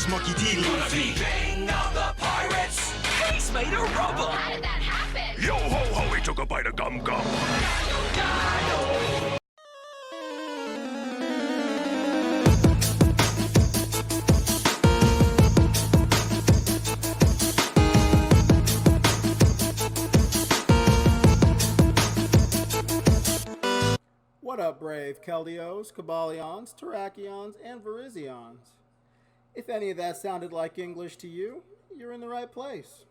Smash Monkey D. Luffy. King of the pirates. He's made of rubber. How did that happen? Yo ho ho, he took a bite of gum gum. What up, brave Keldeos, Cabalions, Terrakions, and Virizions? If any of that sounded like English to you, you're in the right place.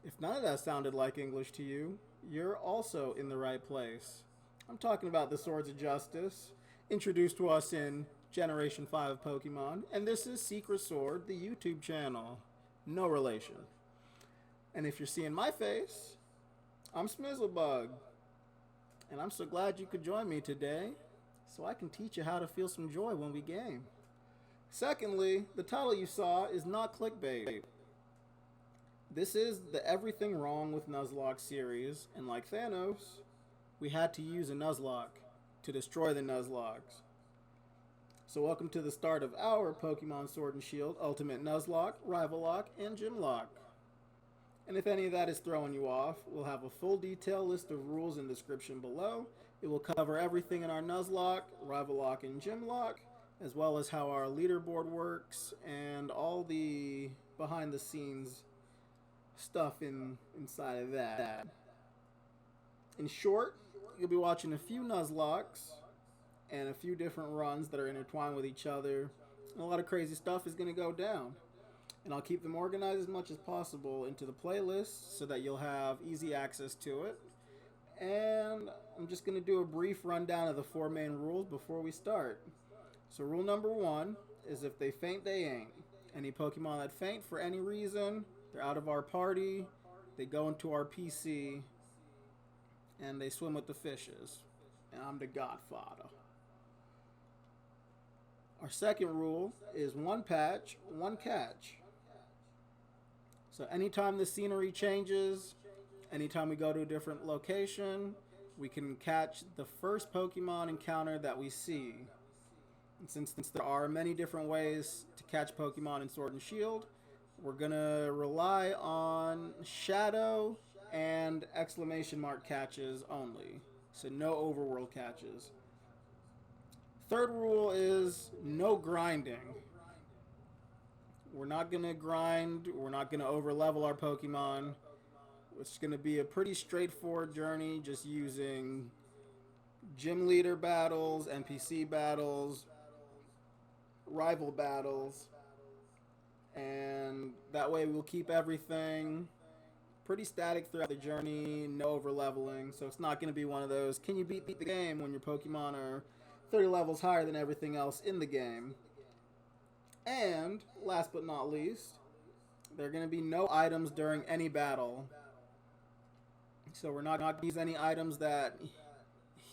If none of that sounded like English to you, you're also in the right place. I'm talking about the Swords of Justice, introduced to us in Generation 5 of Pokemon, and this is Secret Sword, the YouTube channel. No relation. And if you're seeing my face, I'm Smizzlebug. And I'm so glad you could join me today, so I can teach you how to feel some joy when we game. Secondly, the title you saw is not clickbait. This is the Everything Wrong with Nuzlocke series, and like Thanos, we had to use a Nuzlocke to destroy the Nuzlockes. So welcome to the start of our Pokemon Sword and Shield Ultimate Nuzlocke, Rivalocke, and Gymlocke. And if any of that is throwing you off, we'll have a full detailed list of rules in the description below. It will cover everything in our Nuzlocke, Rivalocke, and Gymlocke, as well as how our leaderboard works and all the behind the scenes stuff inside of that. In short, you'll be watching a few Nuzlockes and a few different runs that are intertwined with each other. And a lot of crazy stuff is going to go down. And I'll keep them organized as much as possible into the playlist so that you'll have easy access to it. And I'm just going to do a brief rundown of the 4 main rules before we start. So rule number 1 is if they faint, they ain't. Any Pokemon that faint for any reason, they're out of our party, they go into our PC, and they swim with the fishes. And I'm the godfather. Our second rule is 1 patch, 1 catch. So anytime the scenery changes, anytime we go to a different location, we can catch the first Pokemon encounter that we see. And since there are many different ways to catch Pokemon in Sword and Shield, we're going to rely on Shadow and exclamation mark catches only. So no overworld catches. Third rule is no grinding. We're not going to grind. We're not going to overlevel our Pokemon. It's going to be a pretty straightforward journey, just using gym leader battles, NPC battles, rival battles, and that way we'll keep everything pretty static throughout the journey, no overleveling. So it's not going to be one of those, can you beat the game when your Pokemon are 30 levels higher than everything else in the game. And last but not least, there are going to be no items during any battle. So we're not going to use any items that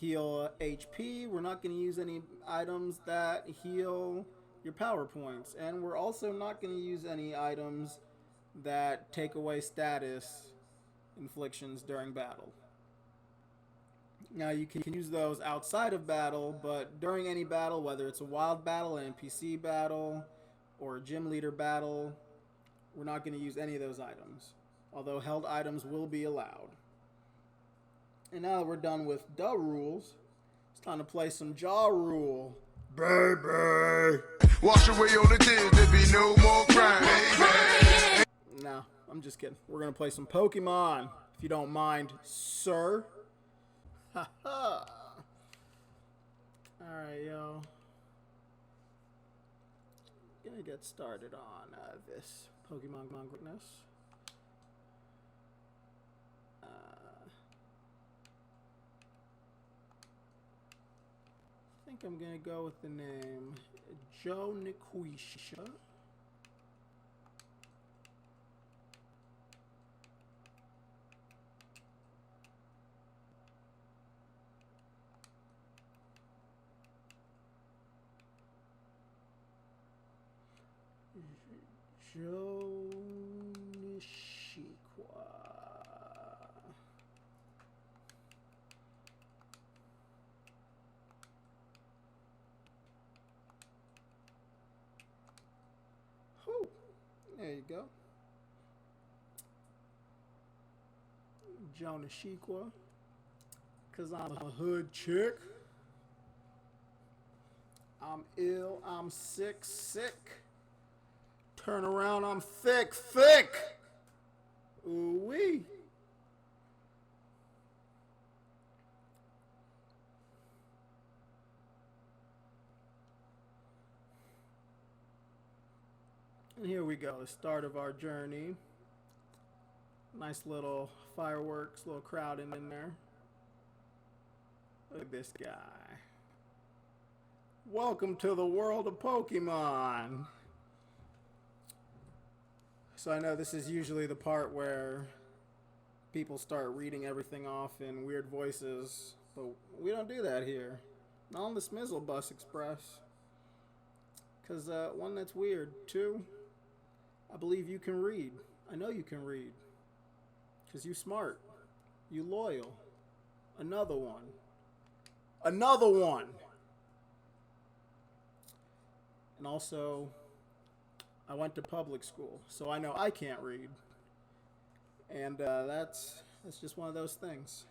heal HP. We're not going to use any items that heal your power points. And we're also not going to use any items that take away status inflictions during battle. Now you can use those outside of battle, but during any battle, whether it's a wild battle, an NPC battle, or a gym leader battle, we're not going to use any of those items, although held items will be allowed. And now that we're done with duh rules, it's time to play some jaw rule. Baby, wash away all the tears, there be no more crying, baby. No, I'm just kidding. We're going to play some Pokemon, if you don't mind, sir. Haha. Alright, yo. Gonna get started on this Pokemon greatness. I think I'm gonna go with the name Joe Nikwisha. Joe Nishikwa. Whew. There you go. Jonah Shikwa. Cause I'm a hood chick. I'm ill, I'm sick. Turn around, I'm thick. Ooh-wee. And here we go, the start of our journey. Nice little fireworks, little crowd in there. Look at this guy. Welcome to the world of Pokemon. So I know this is usually the part where people start reading everything off in weird voices, but we don't do that here. Not on the Smizzlebug Express. Because, one, that's weird. Two, I believe you can read. I know you can read. Because you smart. You loyal. Another one. Another one! And also, I went to public school, so I know I can't read. And that's just one of those things.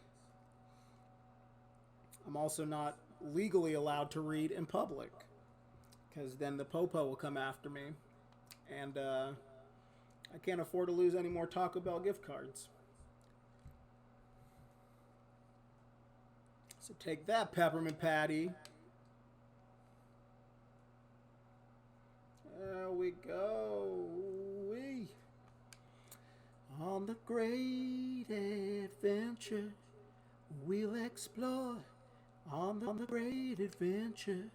I'm also not legally allowed to read in public, because then the popo will come after me, and I can't afford to lose any more Taco Bell gift cards. So take that, Peppermint Patty. There we go. Wee. On the great adventure, we'll explore. On the great adventure,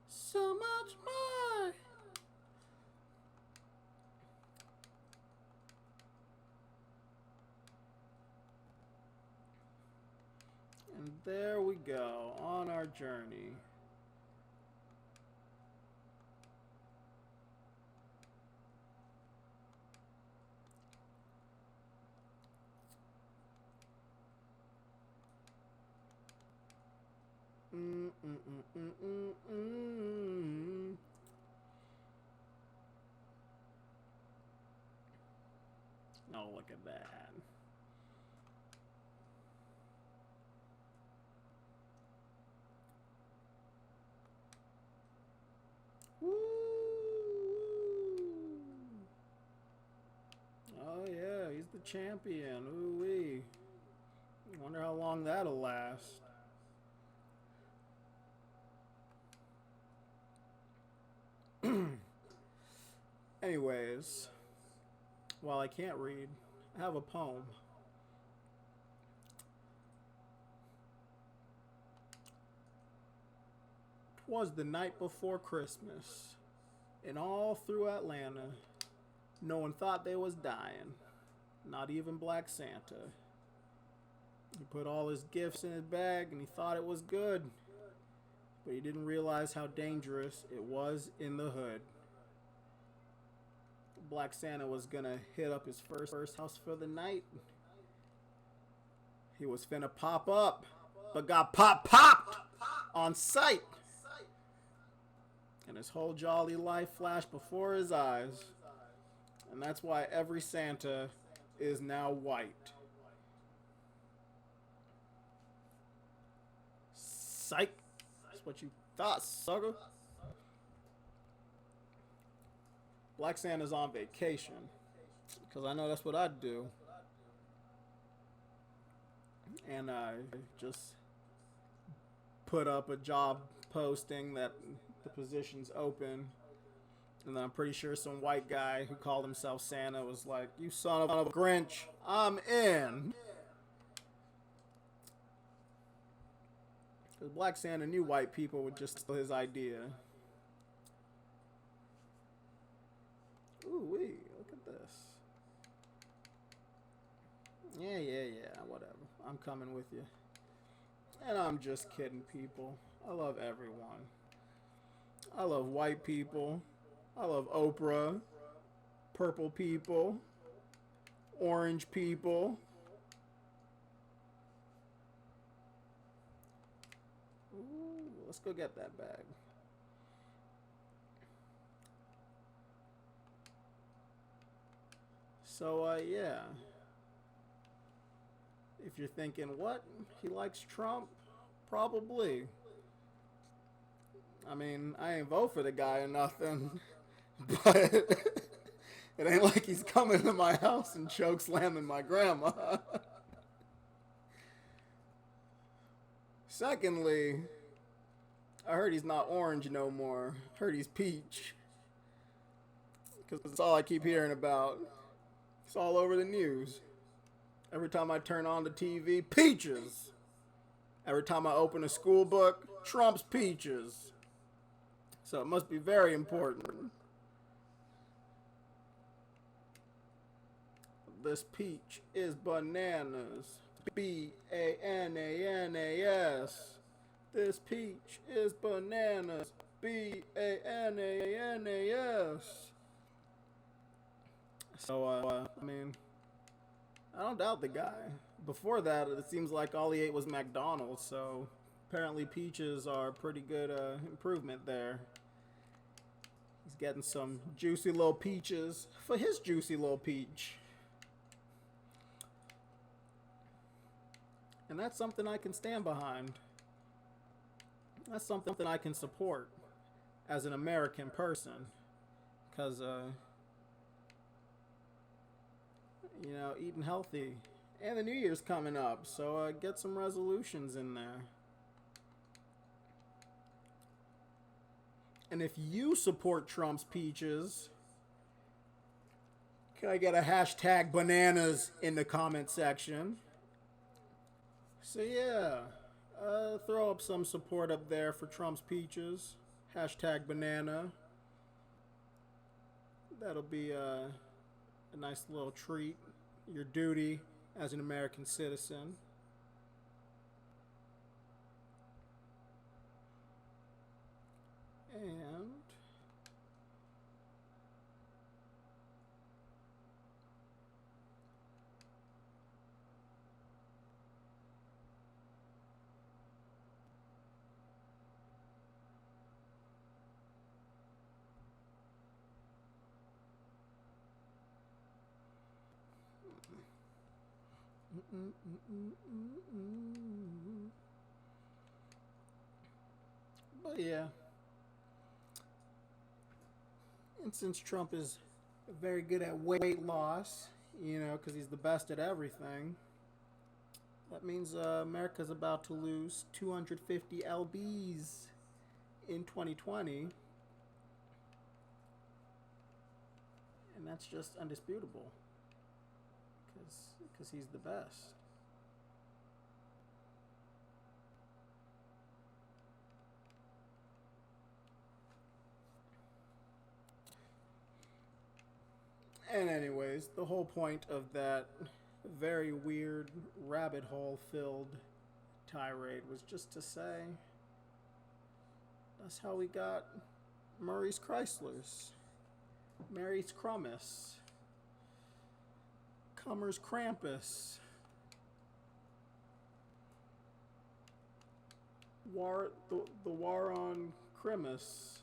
so much more. And there we go, on our journey. Oh, look at that. Woo! Oh yeah, he's the champion. Ooh-wee. Wonder how long that'll last. Anyways, while I can't read, I have a poem. "'Twas the night before Christmas, and all through Atlanta, no one thought they was dying, not even Black Santa. He put all his gifts in his bag and he thought it was good, but he didn't realize how dangerous it was in the hood. Black Santa was gonna hit up his first house for the night. He was finna pop up, but got popped on sight. And his whole jolly life flashed before his eyes. And that's why every Santa is now white." Psych! That's what you thought, sucker. Black Santa's on vacation, because I know that's what I'd do. And I just put up a job posting that the position's open. And then I'm pretty sure some white guy who called himself Santa was like, "You son of a Grinch, I'm in." Because Black Santa knew white people would just steal his idea. Ooh wee, look at this. Yeah, whatever. I'm coming with you. And I'm just kidding, people. I love everyone. I love white people. I love Oprah. Purple people. Orange people. Ooh, let's go get that bag. So, yeah. If you're thinking, what? He likes Trump? Probably. I mean, I ain't vote for the guy or nothing. But it ain't like he's coming to my house and choke slamming my grandma. Secondly, I heard he's not orange no more. I heard he's peach. Because that's all I keep hearing about. It's all over the news. Every time I turn on the TV, peaches. Every time I open a school book, Trump's peaches. So it must be very important. This peach is bananas. B-A-N-A-N-A-S. This peach is bananas. B-A-N-A-N-A-S. So, I mean, I don't doubt the guy. Before that, it seems like all he ate was McDonald's, so apparently peaches are a pretty good improvement there. He's getting some juicy little peaches for his juicy little peach. And that's something I can stand behind. That's something I can support as an American person. Because, you know, eating healthy. And the New Year's coming up, so get some resolutions in there. And if you support Trump's peaches, can I get a hashtag bananas in the comment section? So yeah, throw up some support up there for Trump's peaches. Hashtag banana. That'll be a nice little treat. Your duty as an American citizen. And but yeah, and since Trump is very good at weight loss, you know, because he's the best at everything, that means America's about to lose 250 lBs in 2020, and that's just undisputable. Because he's the best. And anyways, the whole point of that very weird rabbit hole filled tirade was just to say that's how we got Murray's Chryslers, Mary's Crummus, Cummer's Krampus, the war on Crimus,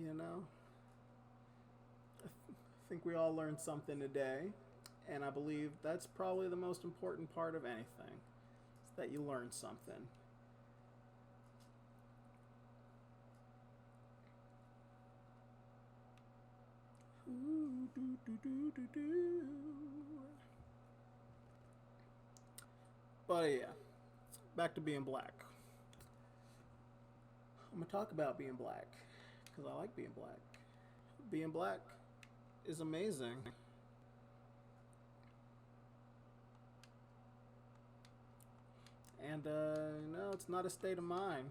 you know. I think we all learned something today, and I believe that's probably the most important part of anything, is that you learn something. But yeah, back to being black. I'm gonna talk about being black because I like being black. Being black is amazing. And no, it's not a state of mind.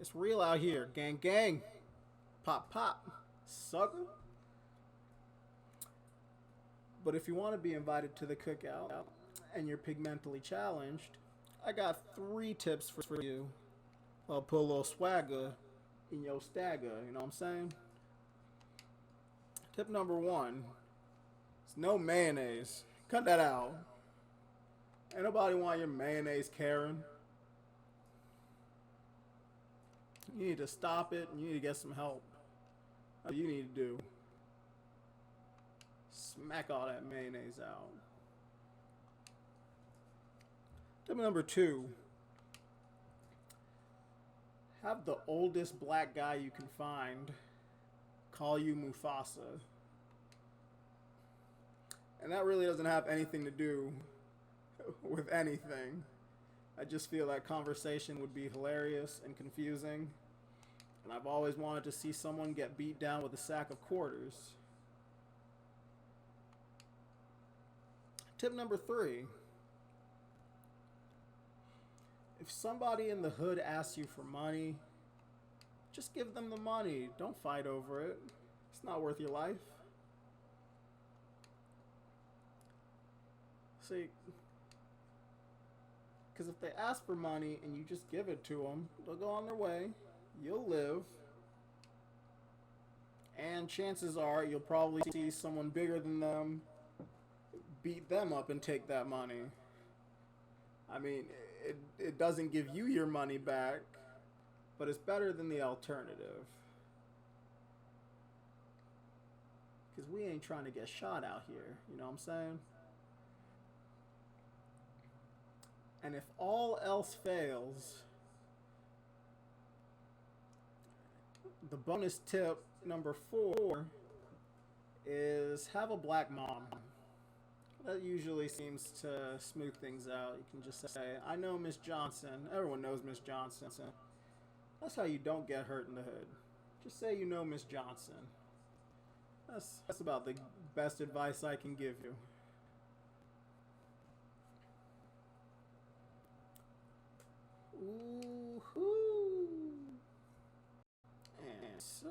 It's real out here. Gang, gang. Pop, pop. Sucker. But if you want to be invited to the cookout and you're pigmentally challenged, I got 3 tips for you. I'll put a little swagger in your stagger, you know what I'm saying? Tip number 1 is no mayonnaise. Cut that out. Ain't nobody want your mayonnaise, Karen. You need to stop it, and you need to get some help. What you need to do. Smack all that mayonnaise out. Tip number 2. Have the oldest black guy you can find call you Mufasa. And that really doesn't have anything to do with anything. I just feel that conversation would be hilarious and confusing. And I've always wanted to see someone get beat down with a sack of quarters. Tip number 3. If somebody in the hood asks you for money, just give them the money. Don't fight over it. It's not worth your life. See, because if they ask for money and you just give it to them, they'll go on their way. You'll live. And chances are you'll probably see someone bigger than them beat them up and take that money. I mean, it doesn't give you your money back, but it's better than the alternative. Because we ain't trying to get shot out here, you know what I'm saying? And if all else fails, the bonus tip number 4 is have a black mom. That usually seems to smooth things out. You can just say, I know Miss Johnson. Everyone knows Miss Johnson. That's how you don't get hurt in the hood. Just say you know Miss Johnson. That's about the best advice I can give you. Ooh-hoo. And so...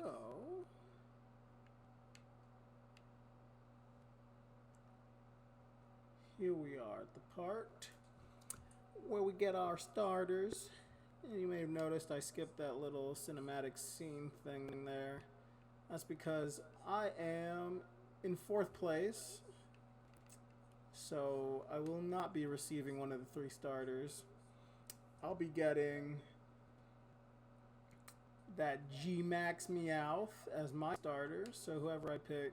here we are at the part where we get our starters. And you may have noticed I skipped that little cinematic scene thing there. That's because I am in 4th place. So I will not be receiving one of the 3 starters. I'll be getting that G-Max Meowth as my starter. So whoever I pick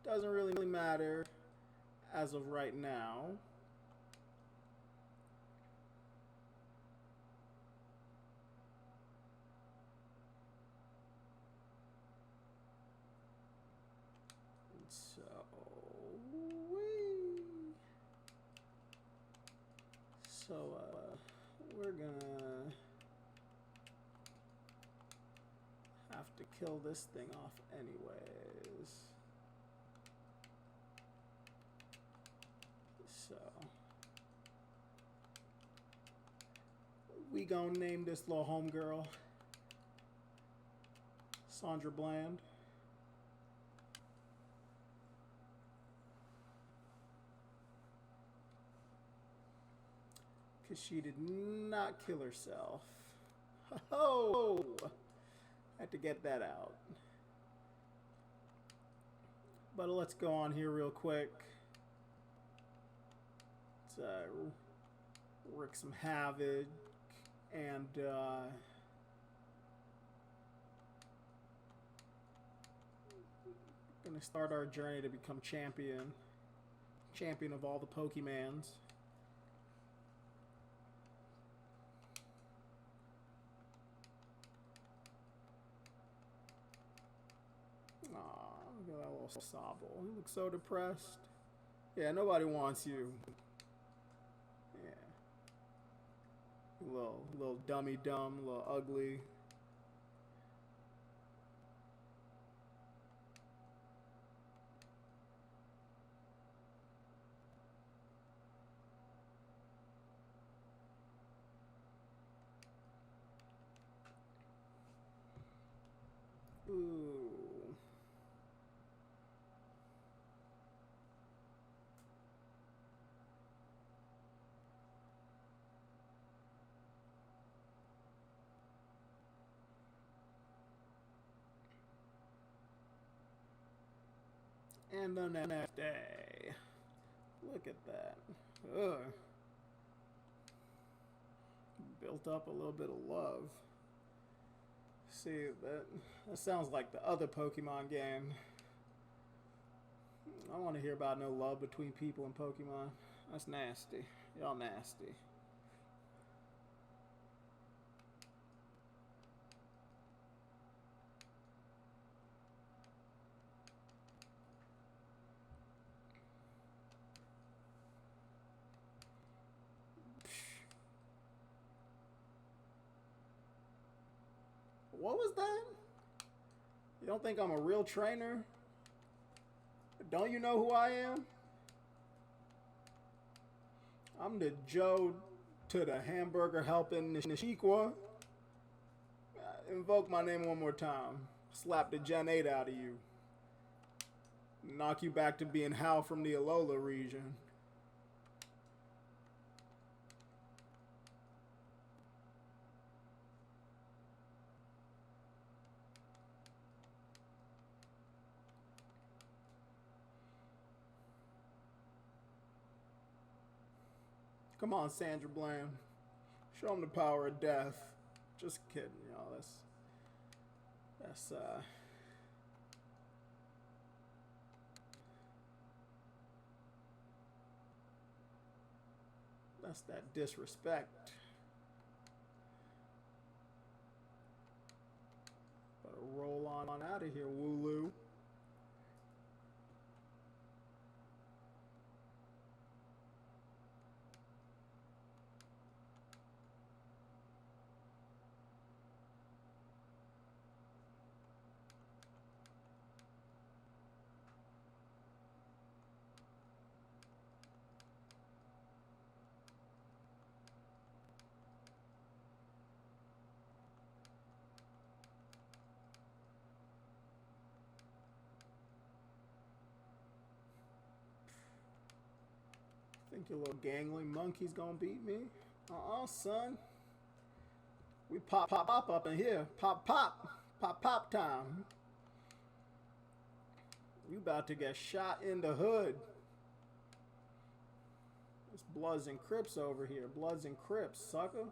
doesn't really matter as of right now. So we're gonna have to kill this thing off anyways. So we gonna name this little homegirl Sandra Bland. Because she did not kill herself. Oh! Had to get that out. But let's go on here real quick. Let's wreak some havoc and gonna start our journey to become champion of all the Pokemans. Look at that little Sobble. He looks so depressed. Yeah, nobody wants you. Yeah. Little dummy dumb, little ugly. Ooh. And the next day. Look at that. Ugh. Built up a little bit of love. See, that sounds like the other Pokemon game. I don't want to hear about no love between people and Pokemon. That's nasty. Y'all nasty. What was that? You don't think I'm a real trainer? Don't you know who I am? I'm the Joe to the hamburger helping Nishiqua. Invoke my name one more time. Slap the Gen 8 out of you. Knock you back to being Hal from the Alola region. Come on, Sandra Bland. Show him the power of death. Just kidding, y'all. That's that disrespect. Better roll on out of here, Wooloo. Think your little gangling monkey's gonna beat me? Son. We pop up in here. Pop time. You about to get shot in the hood. It's Bloods and Crips over here. Bloods and Crips, sucker.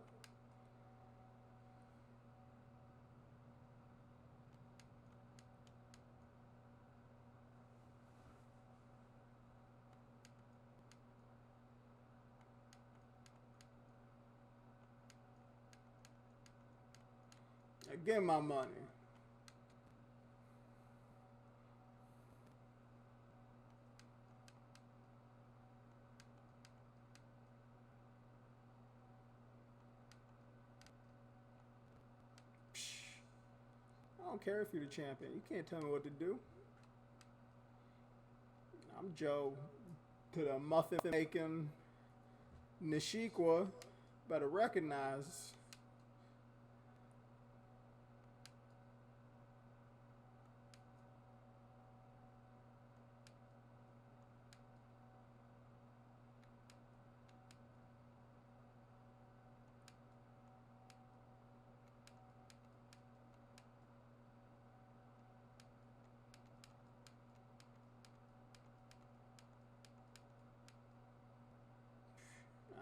Give my money. I don't care if you're the champion. You can't tell me what to do. I'm Joe to the muffin making Nishiqua. Better recognize.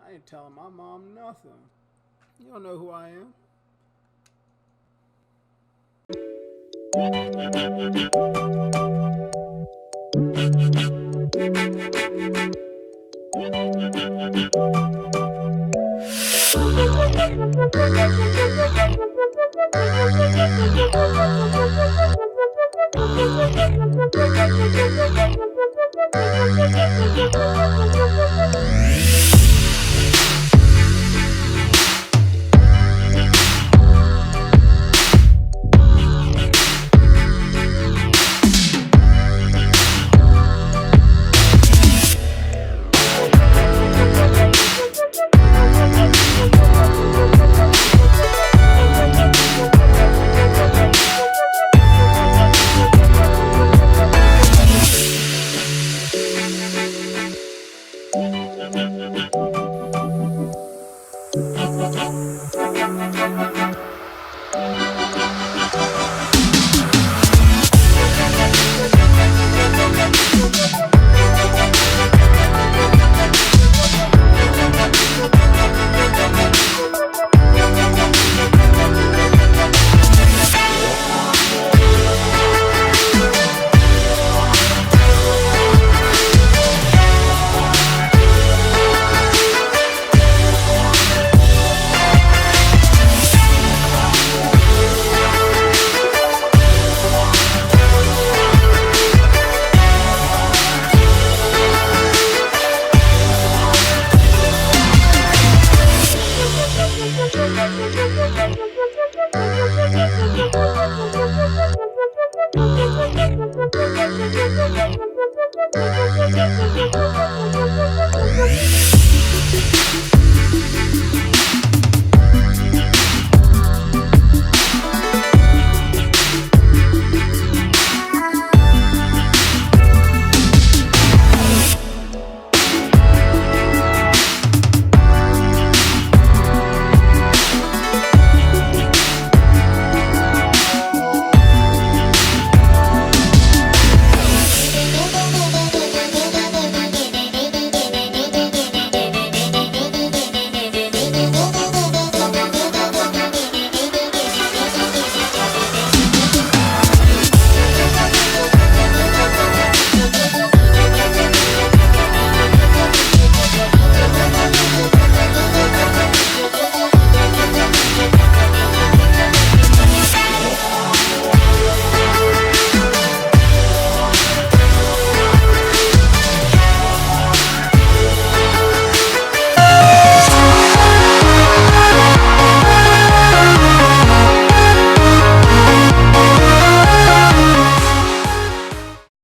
I ain't telling my mom nothing. You don't know who I am.